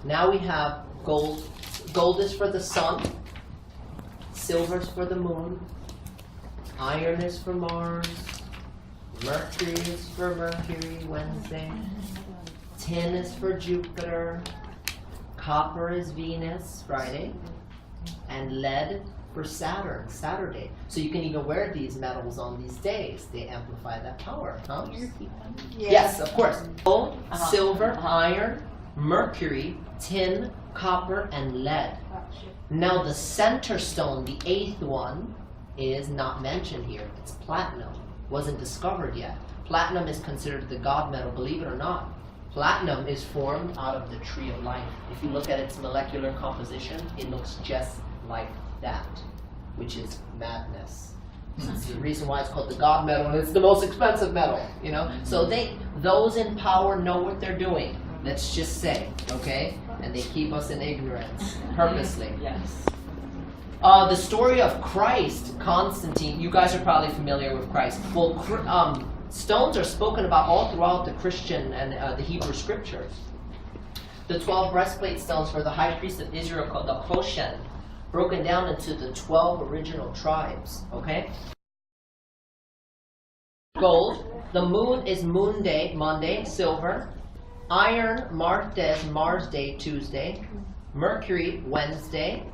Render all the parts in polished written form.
Now we have gold. Gold is for the sun. Silver is for the moon. Iron is for Mars. Mercury is for Mercury, Wednesday. Tin is for Jupiter. Copper is Venus, Friday. And lead for Saturn, Saturday. So you can even wear these metals on these days. They amplify that power, huh? Yes, of course. Gold, silver, iron, mercury, tin, copper, and lead. Now the center stone, the 8th one, is not mentioned here. It's platinum. Wasn't discovered yet. Platinum is considered the god metal, believe it or not. Platinum is formed out of the tree of life. If you look at its molecular composition, it looks just like that, which is madness. It's the reason why it's called the god metal, and it's the most expensive metal, you know? So those in power know what they're doing, let's just say, okay? And they keep us in ignorance, purposely. Yes. The story of Christ, Constantine, you guys are probably familiar with Christ. Well, stones are spoken about all throughout the Christian and the Hebrew scriptures. The 12 breastplate stones for the high priest of Israel called the Hoshen, broken down into the 12 original tribes, okay? Gold, the moon is moon day, Monday, silver. Iron, Martes, Mars day, Tuesday. Mercury, Wednesday,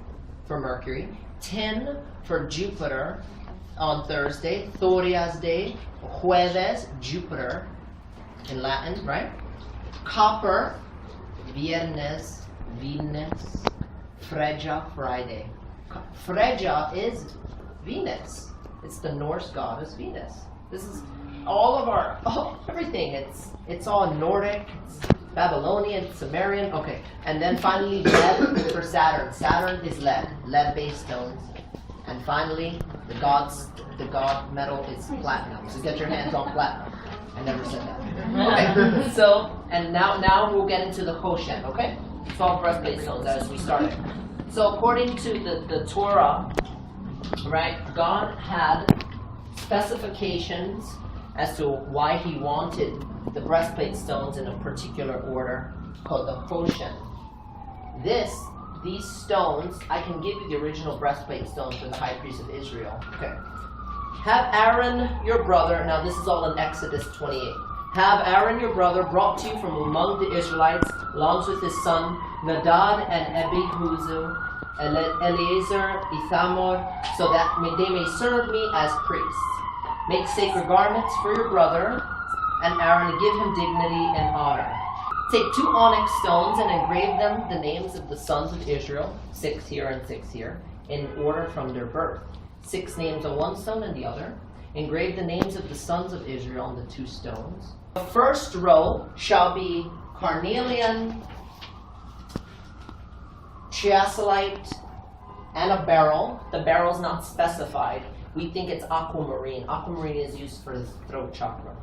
for Mercury. Tin, for Jupiter, on Thursday. Thorias day, Jueves, Jupiter, in Latin, right? Copper, Viernes, Venus. Freya, Friday. Freya is Venus. It's the Norse goddess Venus. This is all of our, everything. It's all Nordic, it's Babylonian, Sumerian. Okay, and then finally lead for Saturn. Saturn is lead, lead-based stones. And finally, the god metal is platinum. So get your hands on platinum. I never said that. Okay. So, and now we'll get into the Hoshen. Okay. 12 breastplate stones as we started. So according to the Torah, right, God had specifications as to why he wanted the breastplate stones in a particular order called the Hoshen. These stones, I can give you the original breastplate stones for the high priest of Israel. Okay. Have Aaron your brother, now this is all in Exodus 28. Have Aaron your brother brought to you from among the Israelites, along with his son Nadab and Abihu, Eleazar, Ithamar, so that they may serve me as priests. Make sacred garments for your brother and Aaron, and give him dignity and honor. Take 2 onyx stones and engrave them the names of the sons of Israel, 6 here and 6 here, in order from their birth. 6 names on one stone and the other. Engrave the names of the sons of Israel on the 2 stones. The first row shall be carnelian, chiasolite, and a beryl. The beryl is not specified. We think it's aquamarine. Aquamarine is used for the throat chakra.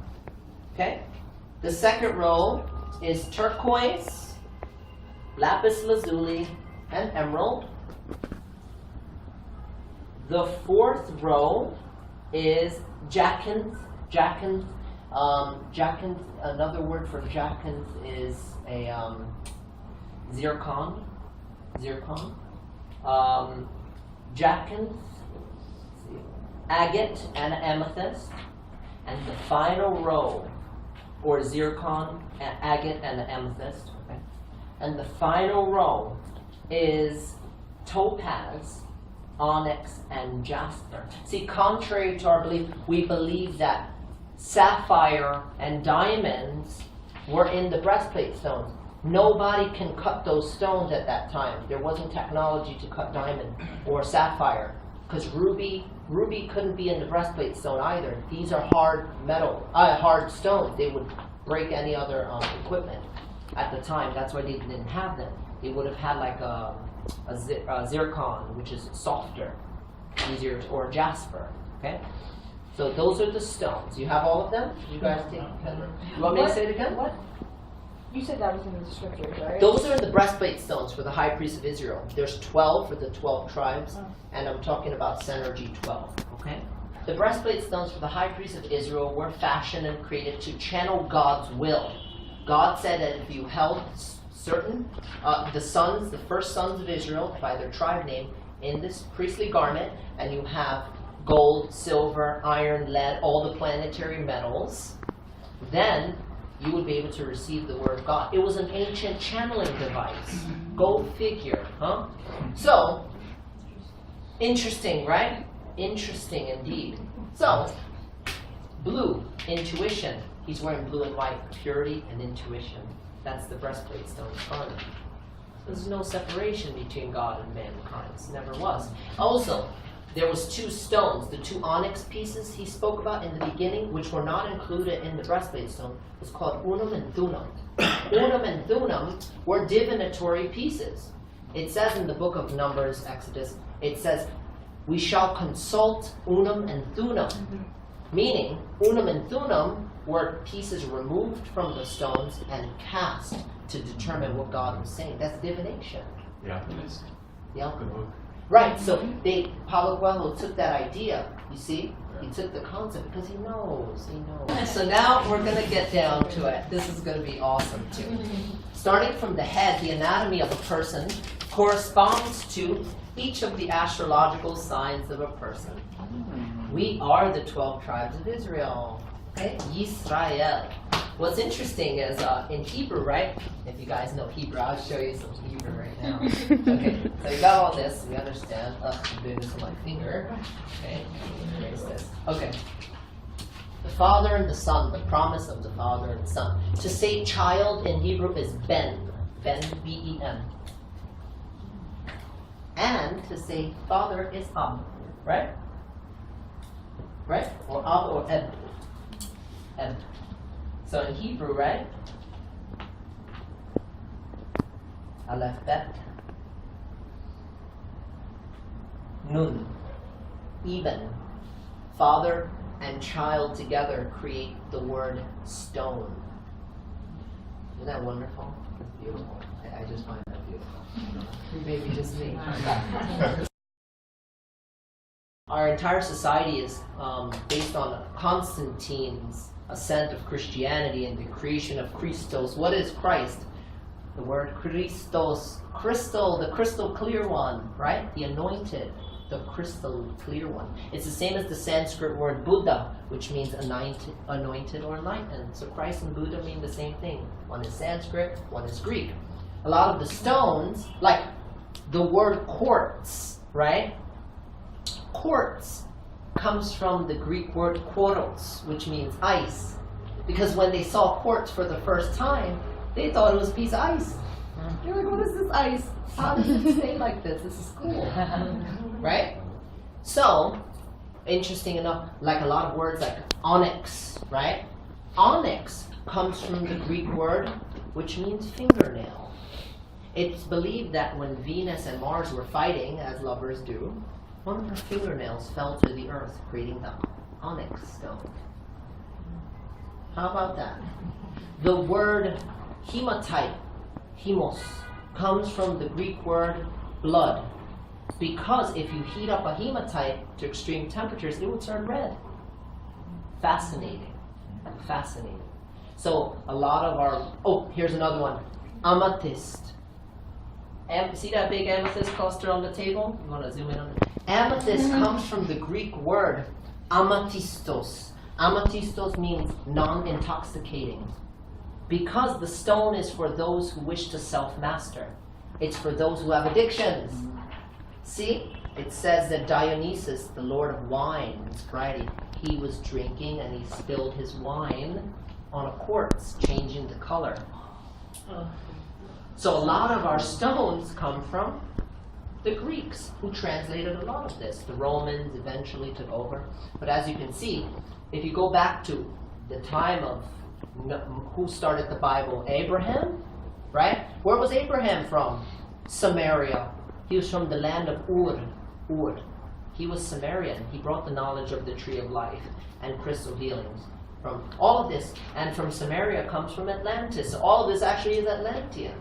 Okay? The second row is turquoise, lapis lazuli, and emerald. The fourth row is jacinth. Jacinth, another word for jacinth is a zircon. Jacinth, agate, and amethyst. And the final row, or zircon, agate, and amethyst. Okay? And the final row is topaz, onyx, and jasper. See, contrary to our belief, we believe that sapphire and diamonds were in the breastplate stones. Nobody can cut those stones at that time. There wasn't technology to cut diamond or sapphire, because ruby couldn't be in the breastplate stone either. These are hard stones. They would break any other equipment at the time. That's why they didn't have them. They would have had like a zircon, which is softer, easier, or jasper. Okay, so those are the stones. You have all of them. You guys take. You want me to say it again? What? You said that was in the scriptures, right? Those are the breastplate stones for the high priest of Israel. There's 12 for the 12 tribes, and I'm talking about Synergy 12. Okay. The breastplate stones for the high priest of Israel were fashioned and created to channel God's will. God said that if you held certain, the first sons of Israel, by their tribe name, in this priestly garment, and you have gold, silver, iron, lead, all the planetary metals, then you would be able to receive the word of God. It was an ancient channeling device. Go figure, huh? So, interesting, right? Interesting indeed. So, blue, intuition. He's wearing blue and white, purity and intuition. That's the breastplate stone garment. There's no separation between God and mankind. It never was. Also, there was 2 stones, the 2 onyx pieces he spoke about in the beginning, which were not included in the breastplate stone, was called urim and thummim. Urim and thummim were divinatory pieces. It says in the book of Numbers, Exodus, it says, we shall consult urim and thummim. Meaning, urim and thummim were pieces removed from the stones and cast to determine what God was saying. That's divination. Yeah, it's Yeah. good book. Right, so Paulo Coelho took that idea, you see? He took the concept because he knows. So now we're going to get down to it. This is going to be awesome too. Starting from the head, the anatomy of a person corresponds to each of the astrological signs of a person. We are the 12 tribes of Israel. Okay? Yisrael. What's interesting is in Hebrew, right? If you guys know Hebrew, I'll show you some Hebrew right now. Okay, so you got all this, we understand. I'm doing this with my finger. Okay, erase this. Okay. The Father and the Son, the promise of the Father and the Son. To say child in Hebrew is ben. Ben, B-E-N. And to say father is ab, right? Right? Or ab or eb. Eb. So in Hebrew, right? Aleph bet. Nun. Even. Father and child together create the word stone. Isn't that wonderful? That's beautiful. I just find that beautiful. Maybe just me. Our entire society is based on Constantine's ascent of Christianity and the creation of Christos. What is Christ? The word Christos, crystal, the crystal clear one, right? The anointed, the crystal clear one. It's the same as the Sanskrit word Buddha, which means anointed or enlightened. So Christ and Buddha mean the same thing. One is Sanskrit, one is Greek. A lot of the stones, like the word quartz, right? Quartz comes from the Greek word kruos, which means ice. Because when they saw quartz for the first time, they thought it was a piece of ice. You're like, what is this ice? How does it stay like this? This is cool. Right? So, interesting enough, like a lot of words like onyx, right? Onyx comes from the Greek word, which means fingernail. It's believed that when Venus and Mars were fighting, as lovers do, one of her fingernails fell to the earth, creating the onyx stone. How about that? The word hematite, hemos, comes from the Greek word blood. Because if you heat up a hematite to extreme temperatures, it would turn red. Fascinating. Fascinating. So a lot of our, here's another one. Amethyst. See that big amethyst cluster on the table? You want to zoom in on it? Amethyst comes from the Greek word amethystos. Amethystos means non-intoxicating. Because the stone is for those who wish to self-master. It's for those who have addictions. See? It says that Dionysus, the lord of wine, this Friday, he was drinking and he spilled his wine on a quartz, changing the color. So a lot of our stones come from the Greeks, who translated a lot of this. The Romans eventually took over. But as you can see, if you go back to the time of who started the Bible, Abraham, right? Where was Abraham from? Samaria. He was from the land of Ur. He was Sumerian. He brought the knowledge of the tree of life and crystal healings. From all of this, and from Samaria comes from Atlantis. So all of this actually is Atlantean.